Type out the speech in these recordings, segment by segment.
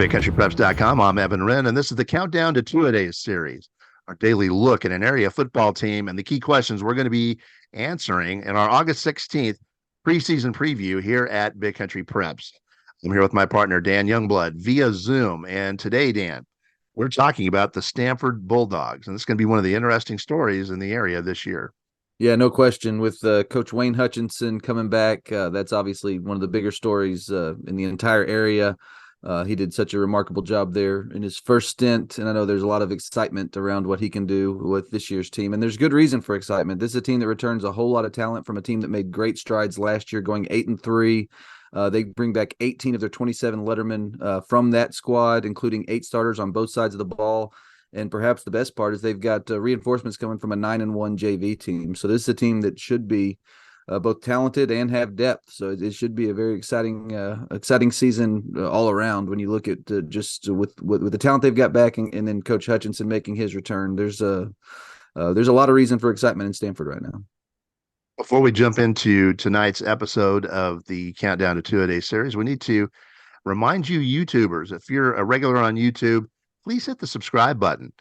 BigCountryPreps.com. I'm Evan Wren, and this is the Countdown to Two-A-Days series, our daily look at an area football team and the key questions we're going to be answering in our August 16th preseason preview here at Big Country Preps. I'm here with my partner, Dan Youngblood, via Zoom. And today, Dan, we're talking about the Stamford Bulldogs, and this is going to be one of the interesting stories in the area this year. Yeah, no question. With Coach Wayne Hutchinson coming back, that's obviously one of the bigger stories in the entire area. He did such a remarkable job there in his first stint, and I know there's a lot of excitement around what he can do with this year's team, and there's good reason for excitement. This is a team that returns a whole lot of talent from a team that made great strides last year, going 8-3. They bring back 18 of their 27 lettermen from that squad, including 8 starters on both sides of the ball. And perhaps the best part is they've got reinforcements coming from a 9-1 JV team. So this is a team that should be both talented and have depth. So it should be a very exciting season all around when you look at just with the talent they've got back and then Coach Hutchinson making his return. There's a lot of reason for excitement in Stamford right now. Before we jump into tonight's episode of the Countdown to Two-A-Days series, we need to remind you YouTubers, if you're a regular on YouTube, please hit the subscribe button.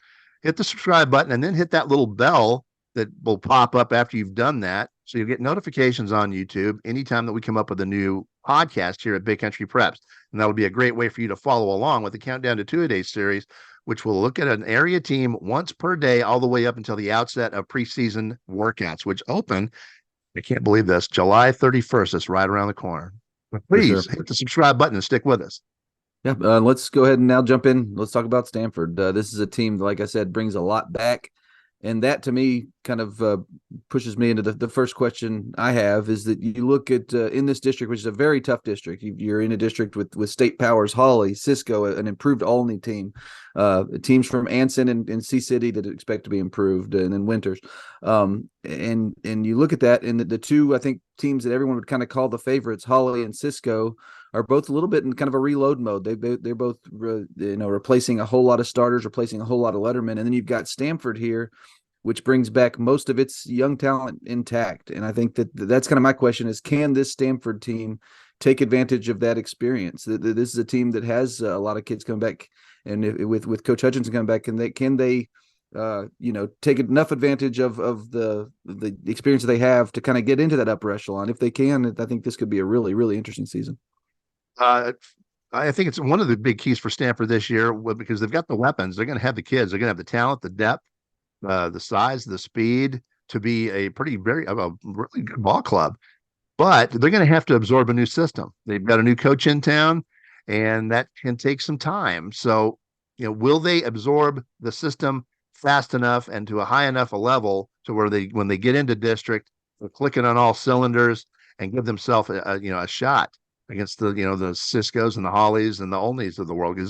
Hit the subscribe button and then hit that little bell that will pop up after you've done that. So you'll get notifications on YouTube anytime that we come up with a new podcast here at Big Country Preps. And that'll be a great way for you to follow along with the Countdown to Two-A-Days series, which will look at an area team once per day all the way up until the outset of preseason workouts, which open, I can't believe this, July 31st. It's right around the corner. But please hit the subscribe button and stick with us. Yeah, let's go ahead and now jump in. Let's talk about Stamford. This is a team, like I said, brings a lot back. And that, to me, kind of pushes me into the first question I have is that you look at in this district, which is a very tough district. You're in a district with state powers, Hawley, Cisco, an improved Olney team, teams from Anson and Sea City that expect to be improved, and then Winters. And you look at that, and the two, I think, teams that everyone would kind of call the favorites, Hawley and Cisco, are both a little bit in kind of a reload mode. They're both replacing a whole lot of starters, replacing a whole lot of lettermen, and then you've got Stamford here, which brings back most of its young talent intact. And I think that's kind of my question: is can this Stamford team take advantage of that experience? This is a team that has a lot of kids coming back, and with Coach Hutchinson coming back, can they take enough advantage of the experience that they have to kind of get into that upper echelon? If they can, I think this could be a really, really interesting season. I think it's one of the big keys for Stanford this year because they've got the weapons. They're going to have the kids. They're going to have the talent, the depth, the size, the speed to be a really good ball club. But they're going to have to absorb a new system. They've got a new coach in town, and that can take some time. So, will they absorb the system fast enough and to a high enough a level to where when they get into district, they're clicking on all cylinders and give themselves a shot against the Ciscos and the Hollies and the Olneys of the world? Because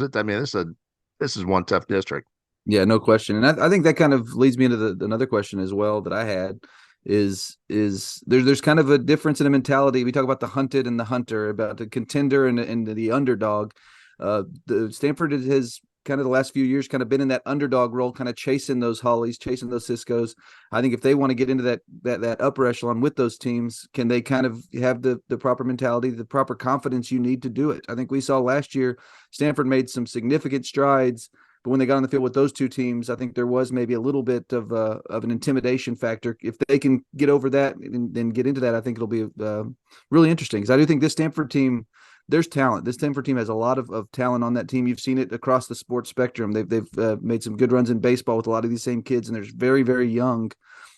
this is one tough district. Yeah, no question. And I think that kind of leads me into another question as well that I had is there's kind of a difference in a mentality. We talk about the hunted and the hunter, about the contender and the underdog. The Stanford has kind of the last few years kind of been in that underdog role, kind of chasing those Hollies, chasing those Ciscos. I think if they want to get into that upper echelon with those teams, can they kind of have the proper mentality, the proper confidence you need to do it? I think we saw last year Stanford made some significant strides, but when they got on the field with those two teams, I think there was maybe a little bit of an intimidation factor. If they can get over that and get into that, I think it'll be really interesting, because I do think this Stanford team, there's talent. This Stanford team has a lot of talent on that team. You've seen it across the sports spectrum. They've made some good runs in baseball with a lot of these same kids, and they're very, very young.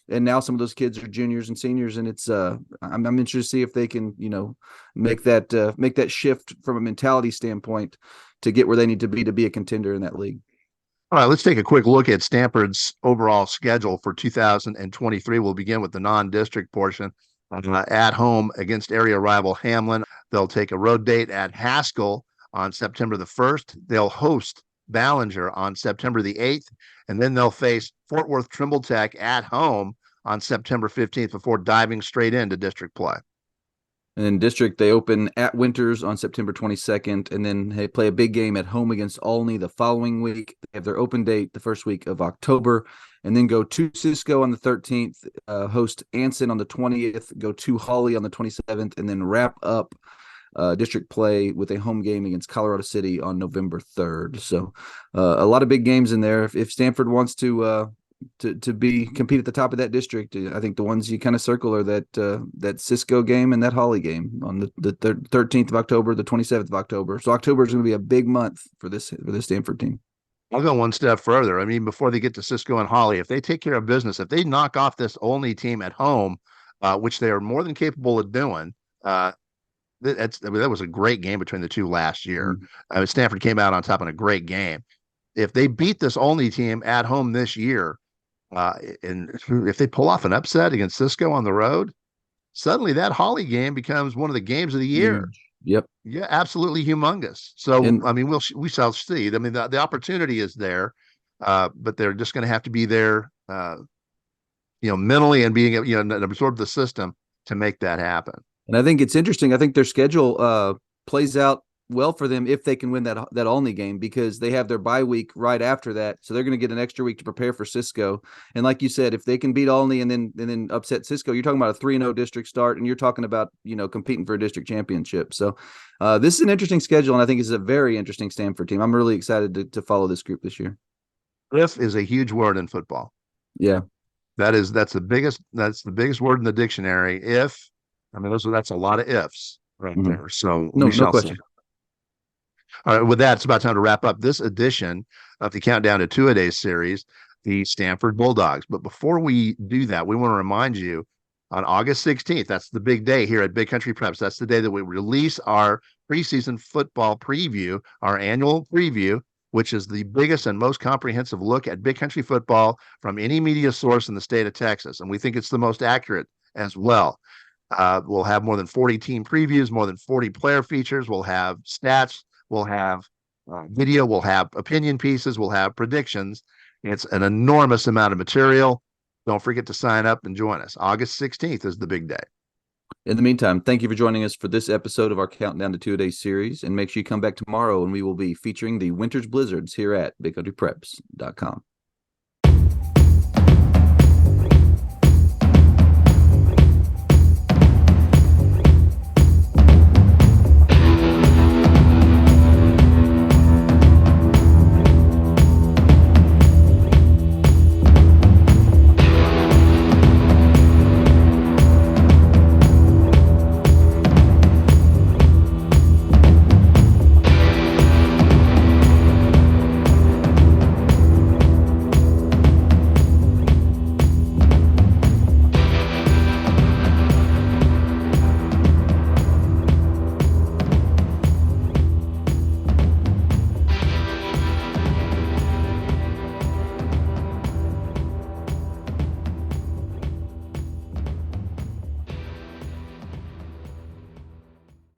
And now some of those kids are juniors and seniors, and it's I'm interested to see if they can make that shift from a mentality standpoint to get where they need to be a contender in that league. All right, let's take a quick look at Stanford's overall schedule for 2023. We'll begin with the non-district portion. At home against area rival Hamlin. They'll take a road date at Haskell on September the 1st. They'll host Ballinger on September the 8th, and then they'll face Fort Worth Trimble Tech at home on September 15th before diving straight into district play. And in district, they open at Winters on September 22nd, and then they play a big game at home against Olney the following week. They have their open date the first week of October, and then go to Cisco on the 13th, host Anson on the 20th, go to Hawley on the 27th, and then wrap up district play with a home game against Colorado City on November 3rd. So a lot of big games in there. If Stanford wants to compete at the top of that district, I think the ones you kind of circle are that Cisco game and that Holly game on the 13th of October, the 27th of October. So October is going to be a big month for this Stanford team. I'll go one step further. I mean, before they get to Cisco and Holly, if they take care of business, if they knock off this Olney team at home, which they are more than capable of doing, that was a great game between the two last year. Stanford came out on top in a great game. If they beat this Olney team at home this year, and if they pull off an upset against Cisco on the road, suddenly that Holly game becomes one of the games of the year. Yep. Yeah, absolutely humongous. So, I mean, we shall see. I mean, the opportunity is there, but they're just going to have to be there, mentally and being, absorb the system to make that happen. And I think it's interesting. I think their schedule plays out well for them if they can win that Olney game, because they have their bye week right after that. So they're going to get an extra week to prepare for Cisco. And like you said, if they can beat Olney and then upset Cisco, you're talking about a 3-0 district start, and you're talking about, competing for a district championship. So this is an interesting schedule, and I think it's a very interesting Stanford team. I'm really excited to follow this group this year. If is a huge word in football. Yeah. That's the biggest word in the dictionary. If, I mean, that's a lot of ifs right there. So no question. See. All right, with that, it's about time to wrap up this edition of the Countdown to Two-A-Days series, the Stamford Bulldogs. But before we do that, we want to remind you on August 16th, that's the big day here at Big Country Preps. That's the day that we release our preseason football preview, our annual preview, which is the biggest and most comprehensive look at Big Country football from any media source in the state of Texas. And we think it's the most accurate as well. We'll have more than 40 team previews, more than 40 player features. We'll have stats. We'll have video. We'll have opinion pieces. We'll have predictions. It's an enormous amount of material. Don't forget to sign up and join us. August 16th is the big day. In the meantime, thank you for joining us for this episode of our Countdown to Two-A-Days series. And make sure you come back tomorrow, and we will be featuring the Winter's Blizzards here at BigCountryPreps.com.